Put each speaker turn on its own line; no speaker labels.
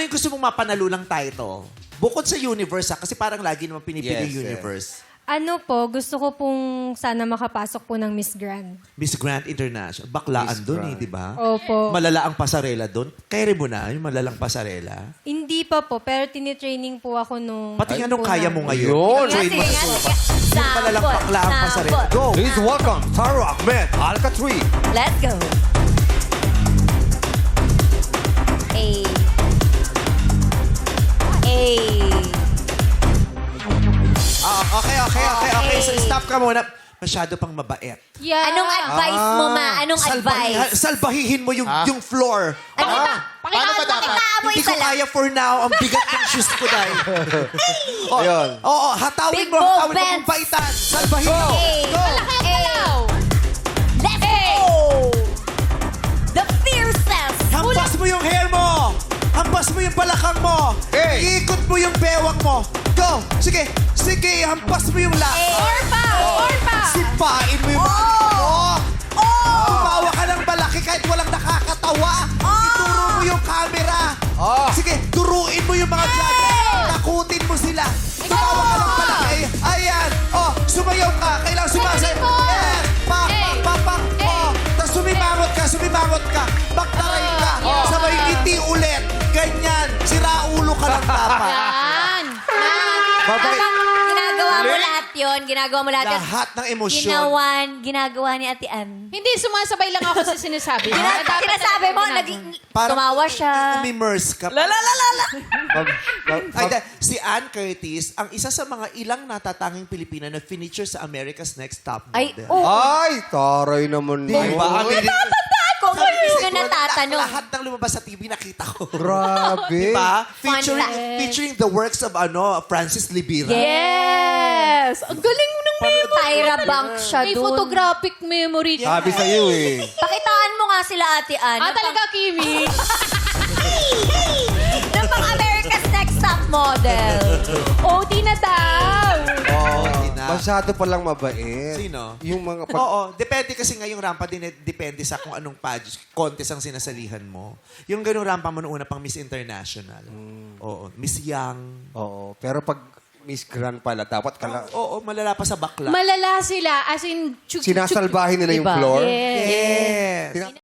Ano yung gusto mong mapanalulang title? Bukod sa universe, kasi parang lagi naman pinipili
Yes,
yung universe.
Ano po, gusto ko pong sana makapasok po ng Miss Grand.
Miss Grand International. Baklaan
Miss
doon
Grand.
di ba?
Opo.
Malala ang pasarela doon. Kaya mo na yung malalang pasarela.
Hindi pa po, pero tinitraining po ako nung...
Pati anong kaya mo ngayon?
Yun.
Train mo sa sopa. Yung malalang bakla ang pasarela. Go!
Please welcome Taro Ahmed Alcatri.
Let's go. Ay. Ay.
Okay. So, stop ka muna. Masyado pang mabait.
Yeah.
Anong advice mo, ma? Anong advice?
Salbahihin mo yung floor.
Ano ba?
Paano ba dapat?
Pakitaan mo
Hindi
isa
ko
lang.
kaya for now. Ang bigat ng shoes ko dahil.
Ayun.
Oo, hatawin
Big
mo
ball
kung
bends.
baitan. Salbahin mo.
Ay.
Go!
Let's go! The fiercest!
Hampas mo yung hair mo. Hampas mo yung balakang mo.
Hey.
Iikot mo yung bewang mo. Go! Sige, hampas mo yung lakas.
Orpa! Orpa!
Sipain mo yung mga mo. Tumawa ka ng malaki kahit walang nakakatawa. Ituro mo yung camera. Sige, turuin mo yung mga judges. Takutin mo sila. Tumawa ka ng malaki. Ayan. Sumayaw ka. Kailangan sumasayaw. Yes. Pak. Tapos sumimangot ka. Baktaray ka. Sabay ngiti ulit. Ganyan. Siraulo ka lang dapat.
Yan!
Babay.
Ginagawa mo lahat yun. Ginagawa mo lahat yun.
Lahat ng emosyon.
Ginagawa ni Ate Ann.
Hindi, sumasabay lang ako sa sinasabi.
Sinasabi mo, tumawa siya.
Umimmerse ka. Ay, si Ann Curtis, ang isa sa mga ilang natatanging Pilipina na finisher sa America's Next Top
Ay,
Model.
Ay, taray naman.
Diba?
Kung
Sabi
ano
kasi
yung
ko,
natatanong.
Lahat ng lumabas sa TV nakita ko.
Grabe.
Diba?
Fun fact.
Featuring the works of Francis Libira.
Yes! Ang galing mo ng memory.
Tyra Banks siya
May
dun.
photographic memory.
Sabi sa'yo eh.
Pakitaan mo nga sila, Ate Ann.
Talaga, Kimi?
Ng pang America's Next Top Model.
OT na daw.
Masyado palang mabait.
Sino?
Yung mga...
Oo, depende kasi ngayong rampa din, depende sa kung anong contest ang sinasalihan mo. Yung ganung rampa mo noong una pang Miss International. Oo, Miss Young.
Oo. Pero pag Miss Grand pala, dapat kala...
Oo, malala pa sa bakla.
Malala sila, as in...
Sinasalbahin nila yung
Diba?
floor.
Yes.
Yes.
Tina-